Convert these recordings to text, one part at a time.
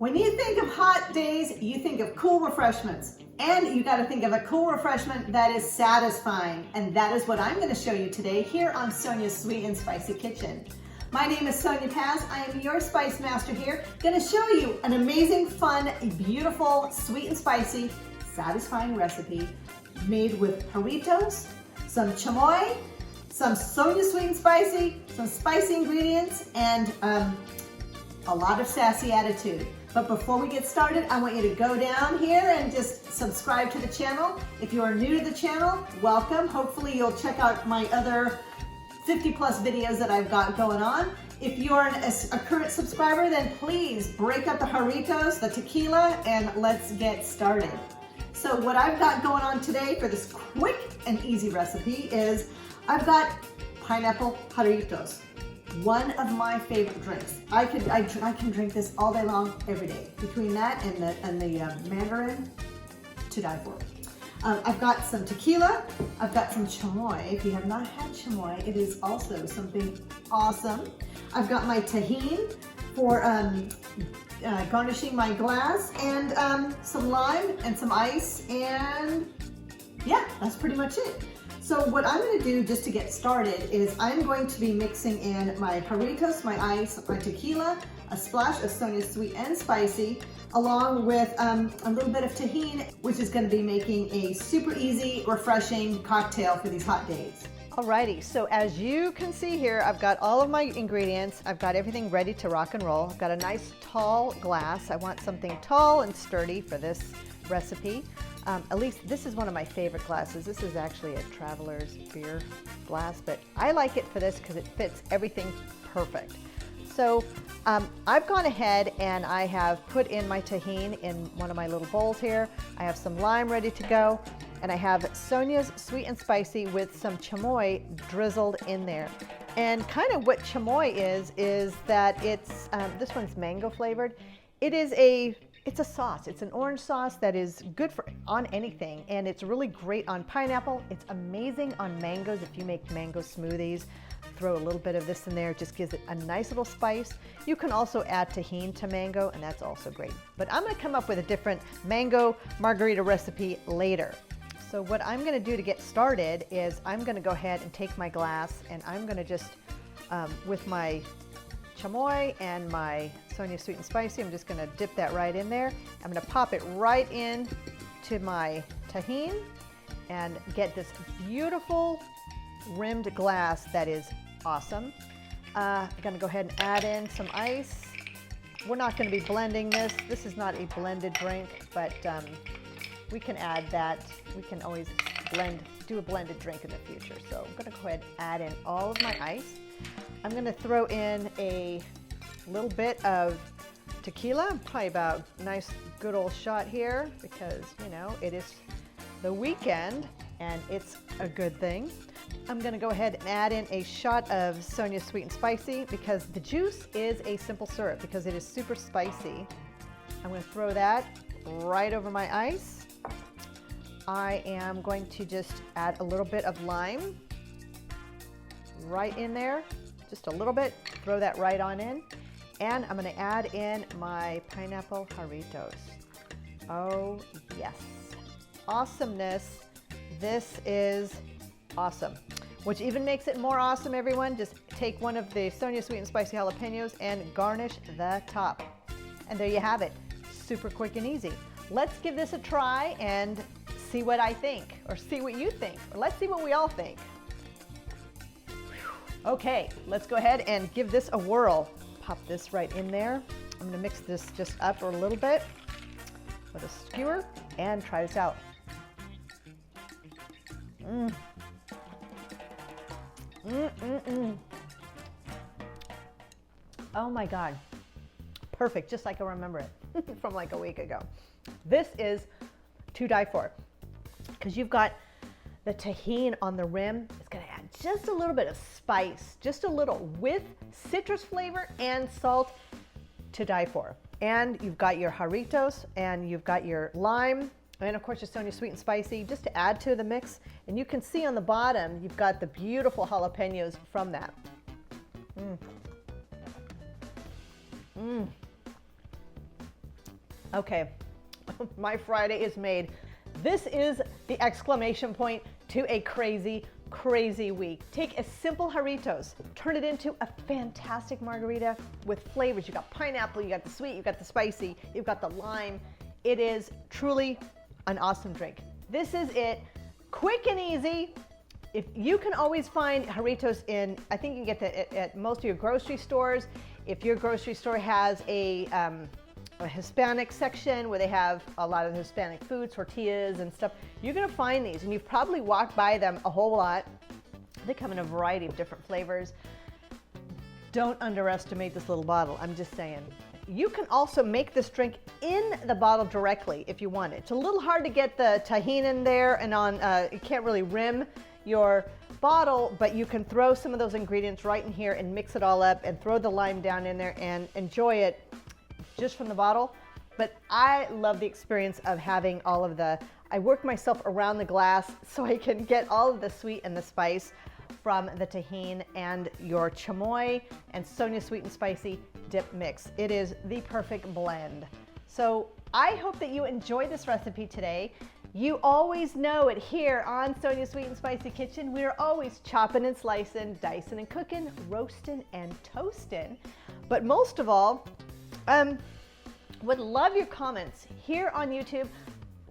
When you think of hot days, you think of cool refreshments. And you gotta think of a cool refreshment that is satisfying. And that is what I'm gonna show you today here on Sonya's Sweet and Spicy Kitchen. My name is Sonya Paz. I am your spice master here. Gonna show you an amazing, fun, beautiful, sweet and spicy, satisfying recipe made with Jarritos, some chamoy, some Sonya Sweet and Spicy, some spicy ingredients, and a lot of sassy attitude. But before we get started, I want you to go down here and just subscribe to the channel. If you are new to the channel, welcome. Hopefully you'll check out my other 50 plus videos that I've got going on. If you're a current subscriber, then please break up the Jarritos, the tequila, and let's get started. So what I've got going on today for this quick and easy recipe is I've got pineapple Jarritos. One of my favorite drinks. I can drink this all day long, every day. Between that and the Mandarin, to die for. I've got some tequila. I've got some chamoy. If you have not had chamoy, it is also something awesome. I've got my tajin for garnishing my glass, and some lime and some ice, and yeah, that's pretty much it. So what I'm going to do just to get started is I'm going to be mixing in my Jarritos, my ice, my tequila, a splash of Sonya Sweet and Spicy, along with a little bit of tajin, which is going to be making a super easy, refreshing cocktail for these hot days. Alrighty, so as you can see here, I've got all of my ingredients. I've got everything ready to rock and roll. I've got a nice tall glass. I want something tall and sturdy for this recipe. At least this is one of my favorite glasses. This is actually a traveler's beer glass, but I like it for this because it fits everything perfect. So I've gone ahead and I have put in my tajin in one of my little bowls here. I have some lime ready to go, and I have Sonya's Sweet and Spicy with some chamoy drizzled in there. And kind of what chamoy is that it's, this one's mango flavored. It's a sauce. It's an orange sauce that is good on anything, and it's really great on pineapple. It's amazing on mangoes. If you make mango smoothies, throw a little bit of this in there. It just gives it a nice little spice. You can also add tajin to mango, and that's also great. But I'm going to come up with a different mango margarita recipe later. So what I'm going to do to get started is I'm going to go ahead and take my glass, and I'm going to just, with my chamoy and my Sonya Sweet and Spicy, I'm just going to dip that right in there. I'm going to pop it right in to my tajin and get this beautiful rimmed glass that is awesome. I'm going to go ahead and add in some ice. We're not going to be blending this. This is not a blended drink, but we can add that. We can always do a blended drink in the future. So I'm going to go ahead and add in all of my ice. I'm going to throw in a little bit of tequila, probably about a nice good old shot here, because you know it is the weekend and it's a good thing. I'm going to go ahead and add in a shot of Sonya Sweet and Spicy because the juice is a simple syrup because it is super spicy. I'm going to throw that right over my ice. I am going to just add a little bit of lime right in there, just a little bit, throw that right on in. And I'm going to add in my pineapple Jarritos. Oh yes, awesomeness. This is awesome. Which even makes it more awesome, everyone, just take one of the Sonya Sweet and Spicy jalapenos and garnish the top. And there you have it, super quick and easy. Let's give this a try and see what I think, or see what you think, or let's see what we all think. Okay, let's go ahead and give this a whirl. Pop this right in there. I'm going to mix this just up a little bit with a skewer and try this out. Oh my God, perfect, just like I remember it from like a week ago. This is to die for because you've got the tajin on the rim. It's going to add just a little bit of spice, just a little, with citrus flavor and salt, to die for. And you've got your Jarritos, and you've got your lime, and of course your Sonya Sweet and Spicy, just to add to the mix. And you can see on the bottom, you've got the beautiful jalapenos from that. Okay, my Friday is made. This is the exclamation point to a crazy, crazy week. Take a simple Jarritos, turn it into a fantastic margarita with flavors. You got pineapple, you got the sweet, you got the spicy, you've got the lime. It is truly an awesome drink. This is it, quick and easy. If you can always find Jarritos in, I think you can get that at most of your grocery stores. If your grocery store has a Hispanic section where they have a lot of Hispanic food, tortillas and stuff, you're gonna find these, and you've probably walked by them a whole lot. They come in a variety of different flavors. Don't underestimate this little bottle, I'm just saying. You can also make this drink in the bottle directly if you want it. It's a little hard to get the tahini in there, and you can't really rim your bottle, but you can throw some of those ingredients right in here and mix it all up and throw the lime down in there and enjoy it just from the bottle. But I love the experience of having all of I work myself around the glass so I can get all of the sweet and the spice from the tahini and your Chamoy and Sonya Sweet and Spicy dip mix. It is the perfect blend. So I hope that you enjoy this recipe today. You always know it here on Sonya Sweet and Spicy Kitchen. We're always chopping and slicing, dicing and cooking, roasting and toasting. But most of all, would love your comments here on YouTube.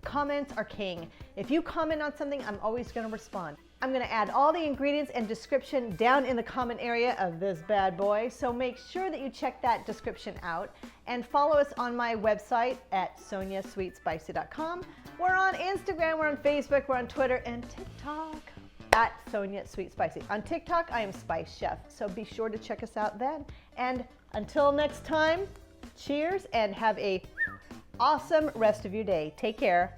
Comments are king. If you comment on something, I'm always going to respond. I'm going to add all the ingredients and description down in the comment area of this bad boy, so make sure that you check that description out and follow us on my website at sonyasweetspicy.com. We're on Instagram, we're on Facebook, we're on Twitter and TikTok at Sonya Sweet Spicy. On TikTok, I am Spice Chef, so be sure to check us out then. And until next time, cheers and have a awesome rest of your day. Take care.